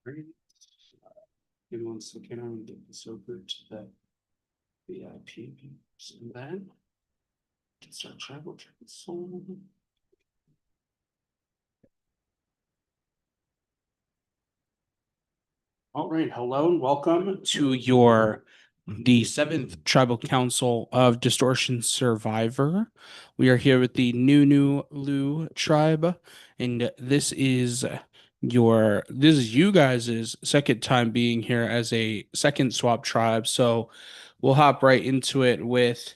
Great. Give me 1 second. I'm gonna get this over to the VIP and then get start travel cancel. All right, hello and welcome to the seventh Tribal Council of Distortion Survivor. We are here with the NuNuLui tribe, and this is you guys' second time being here as a second swap tribe. So we'll hop right into it with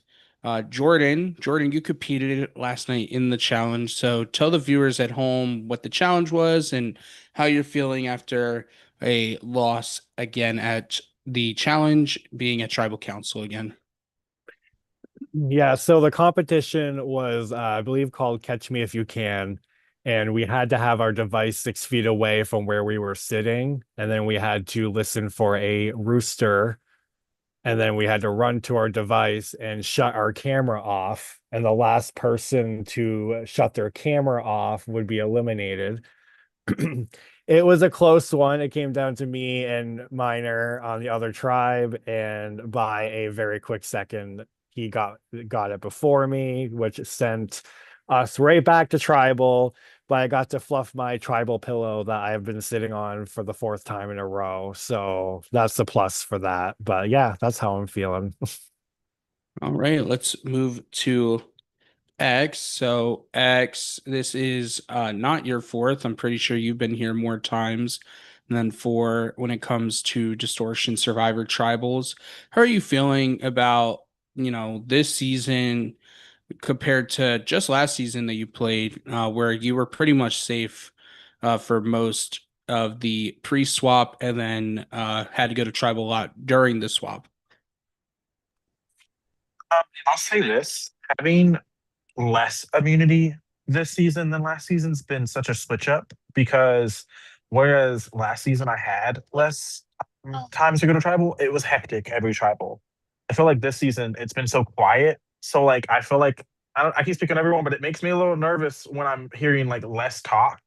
Jordan. Jordan, you competed last night in the challenge. So tell the viewers at home what the challenge was and how you're feeling after a loss again at the challenge being a tribal council again. Yeah, so the competition was, I believe, called Catch Me If You Can. And we had to have our device 6 feet away from where we were sitting. And then we had to listen for a rooster. And then we had to run to our device and shut our camera off. And the last person to shut their camera off would be eliminated. It was a close one. It came down to me and Miner on the other tribe, and by a very quick second, he got it before me, which sent us right back to tribal. But I got to fluff my tribal pillow that I've been sitting on for the fourth time in a row. So that's the plus for that. But yeah, that's how I'm feeling. All right, let's move to X. So X, this is not your fourth. I'm pretty sure you've been here more times than four when it comes to Distortion Survivor Tribals. How are you feeling about, this season compared to just last season that you played, where you were pretty much safe for most of the pre-swap and then had to go to tribal a lot during the swap? I'll say this: having less immunity this season than last season's been such a switch up because whereas last season I had less times to go to tribal, it was hectic every tribal. I feel like this season it's been so quiet. So like I feel like I keep speaking to everyone, but it makes me a little nervous when I'm hearing like less talk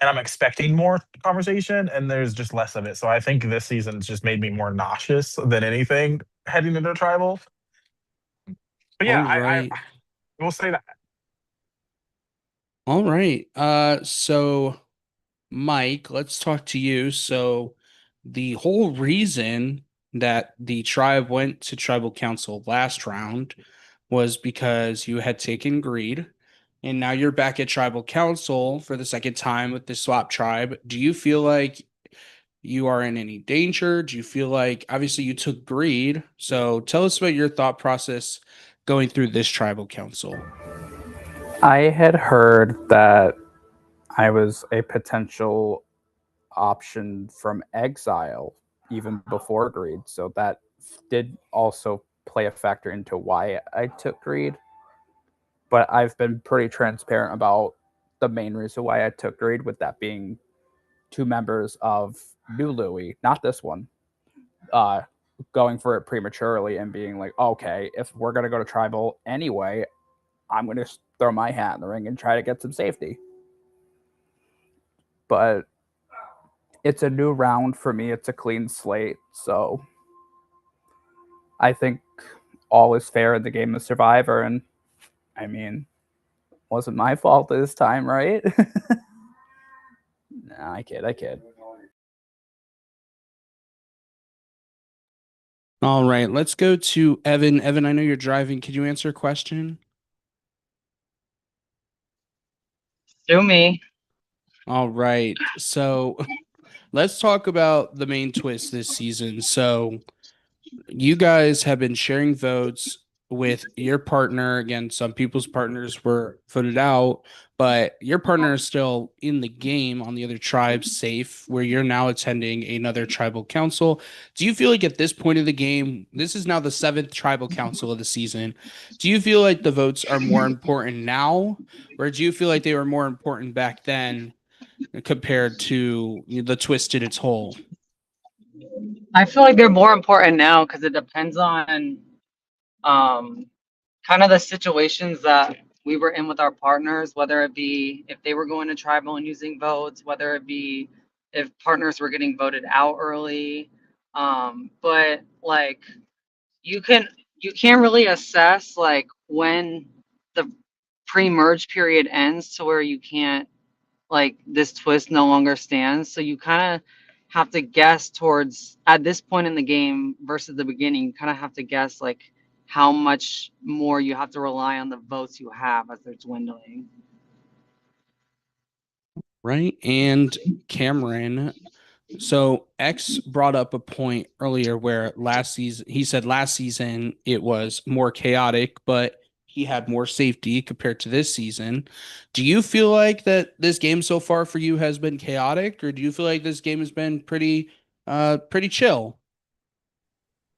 and I'm expecting more conversation and there's just less of it. So I think this season's just made me more nauseous than anything heading into tribal. But All yeah, right. I will say that. All right. So Mike, let's talk to you. So the whole reason that the tribe went to tribal council last round was because you had taken greed, and now you're back at tribal council for the second time with the swap tribe. Do you feel like you are in any danger? Do you feel like obviously you took greed? So tell us about your thought process going through this tribal council. I had heard that I was a potential option from exile even before greed. So that did also play a factor into why I took greed. But I've been pretty transparent about the main reason why I took greed, with that being two members of NuNuLui, not this one, uh, going for it prematurely and being like, okay, if we're going to go to tribal anyway, I'm going to throw my hat in the ring and try to get some safety. But it's a new round for me. It's a clean slate. So I think all is fair in the game of Survivor. And I mean, wasn't my fault this time, right? Nah, I kid. All right, let's go to Evan. Evan, I know you're driving. Could you answer a question? Do me. All right. So let's talk about the main twist this season. So you guys have been sharing votes with your partner. Again, some people's partners were voted out, but your partner is still in the game on the other tribe, safe, where you're now attending another tribal council. Do you feel like at this point of the game, this is now the seventh tribal council of the season? Do you feel like the votes are more important now, or do you feel like they were more important back then compared to the twist in its whole? I feel like they're more important now because it depends on um, kind of the situations that we were in with our partners, whether it be if they were going to tribal and using votes, whether it be if partners were getting voted out early. But like you can you can't really assess like when the pre-merge period ends to where you can't like this twist no longer stands. So you kind of have to guess towards at this point in the game versus the beginning, you kind of have to guess like how much more you have to rely on the votes you have as they're dwindling. Right. And Cameron, so X brought up a point earlier where last season, he said last season it was more chaotic, but he had more safety compared to this season. Do you feel like that this game so far for you has been chaotic, or do you feel like this game has been pretty chill?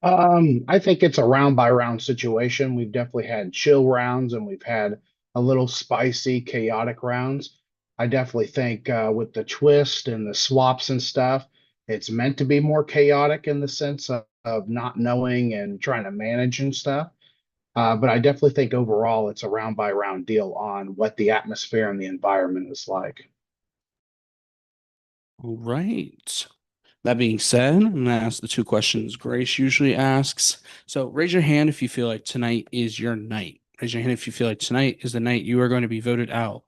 I think it's a round by round situation. We've definitely had chill rounds and we've had a little spicy, chaotic rounds. I definitely think with the twist and the swaps and stuff, it's meant to be more chaotic in the sense of not knowing and trying to manage and stuff. But I definitely think overall it's a round by round deal on what the atmosphere and the environment is like. All right. That being said, I'm going to ask the two questions Grace usually asks. So raise your hand if you feel like tonight is your night. Raise your hand if you feel like tonight is the night you are going to be voted out.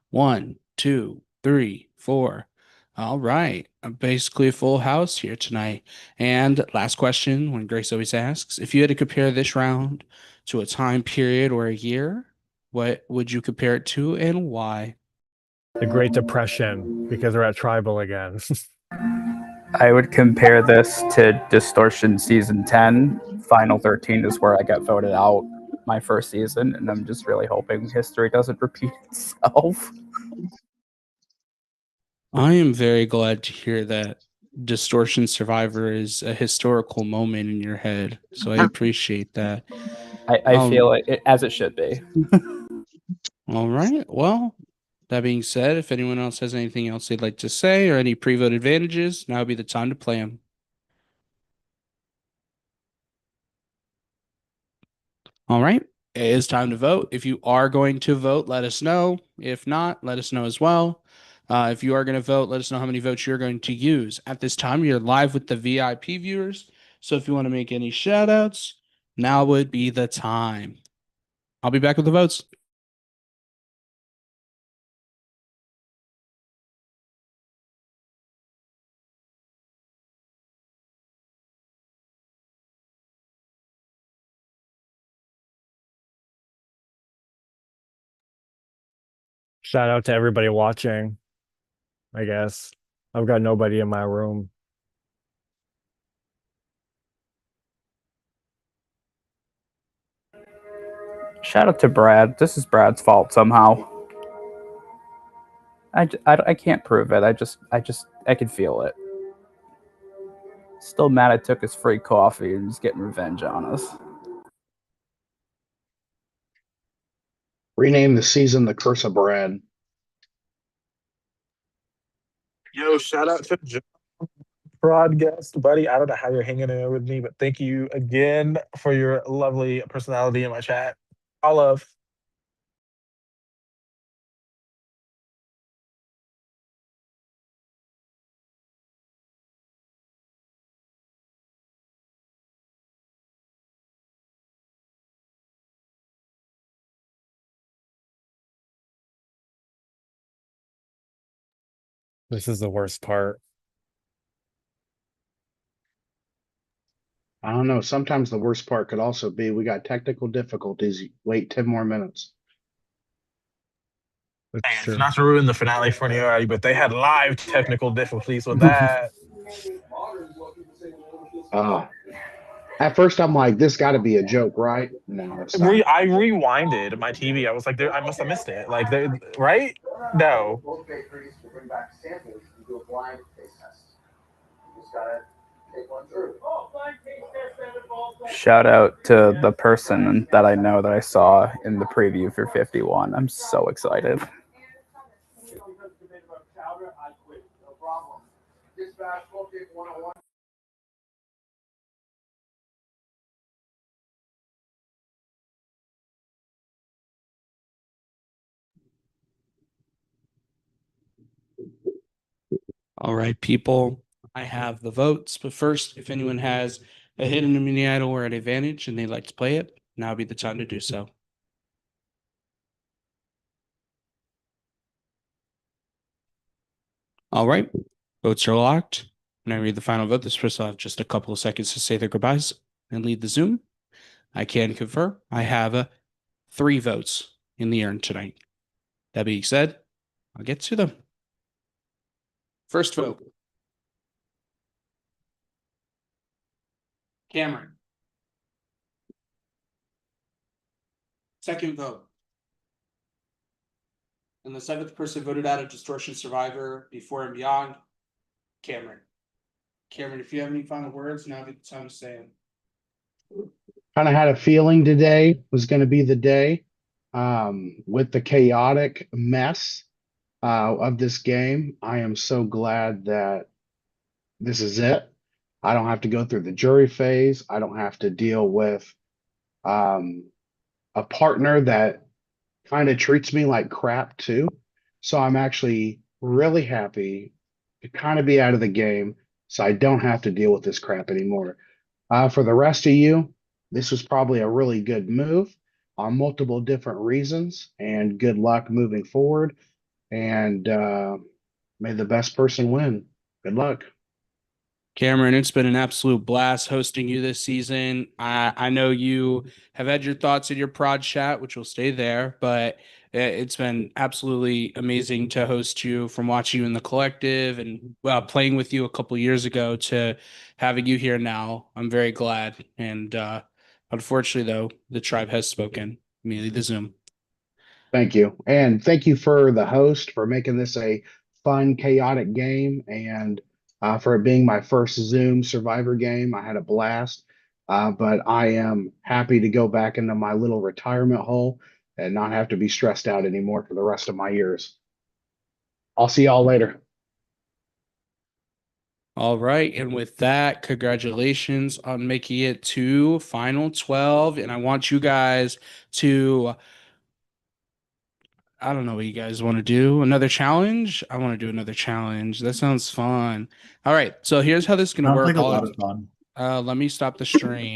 1, 2, 3, 4. All right. Basically a full house here tonight. And last question, when Grace always asks, if you had to compare this round to a time period or a year, what would you compare it to and why? The Great Depression, because we're at tribal again. I would compare this to Distortion Season 10. Final 13 is where I got voted out my first season, and I'm just really hoping history doesn't repeat itself. I am very glad to hear that Distortion Survivor is a historical moment in your head. So I appreciate that. I feel it as it should be. All right. Well, that being said, if anyone else has anything else they'd like to say or any pre-vote advantages, now would be the time to play them. All right. It is time to vote. If you are going to vote, let us know. If not, let us know as well. If you are going to vote, let us know how many votes you're going to use. At this time, you're live with the VIP viewers. So if you want to make any shout outs, now would be the time. I'll be back with the votes. Shout out to everybody watching, I guess. I've got nobody in my room. Shout out to Brad. This is Brad's fault somehow. I can't prove it. I can feel it. Still mad I took his free coffee and he's getting revenge on us. Rename the season The Curse of Brad. Yo, shout out to John, broad guest, buddy. I don't know how you're hanging in there with me, but thank you again for your lovely personality in my chat. All love. This is the worst part. I don't know. Sometimes the worst part could also be we got technical difficulties. Wait 10 more minutes. It's And true. not to ruin the finale for anybody, but they had live technical difficulties with that. Uh, at first, I'm like, this got to be a joke, right? No, it's not. I rewinded my TV. I was like, I must have missed it. Like, right? No. Shout out to the person that I know that I saw in the preview for 51. I'm so excited. All right, people, I have the votes, but first, if anyone has a hidden immunity idol or an advantage and they'd like to play it, now would be the time to do so. All right, votes are locked. When I read the final vote, this person will have just a couple of seconds to say their goodbyes and leave the Zoom. I can confirm I have 3 votes in the urn tonight. That being said, I'll get to them. First vote, Cameron. Second vote. And the 7th person voted out of Distortion Survivor Before and Beyond, Cameron. Cameron, if you have any final words, now would be the time to say them. Kind of had a feeling today was going to be the day, with the chaotic mess of this game. I am so glad that this is it. I don't have to go through the jury phase. I don't have to deal with um, a partner that kind of treats me like crap too. So I'm actually really happy to kind of be out of the game so I don't have to deal with this crap anymore. For the rest of you, this was probably a really good move on multiple different reasons, and good luck moving forward. And may the best person win. Good luck. Cameron, it's been an absolute blast hosting you this season. I know you have had your thoughts in your prod chat, which will stay there, but it's been absolutely amazing to host you, from watching you in the collective and playing with you a couple years ago to having you here now. I'm very glad. And unfortunately, though, the tribe has spoken. Immediately the Zoom. Thank you. And thank you for the host for making this a fun, chaotic game, and for it being my first Zoom Survivor game. I had a blast. But I am happy to go back into my little retirement hole and not have to be stressed out anymore for the rest of my years. I'll see y'all later. All right. And with that, congratulations on making it to final 12. And I want you guys to, I don't know what you guys want to do. Another challenge? I want to do another challenge. That sounds fun. All right. So here's how this is going to Sounds work. like a lot of fun. Let me stop the stream.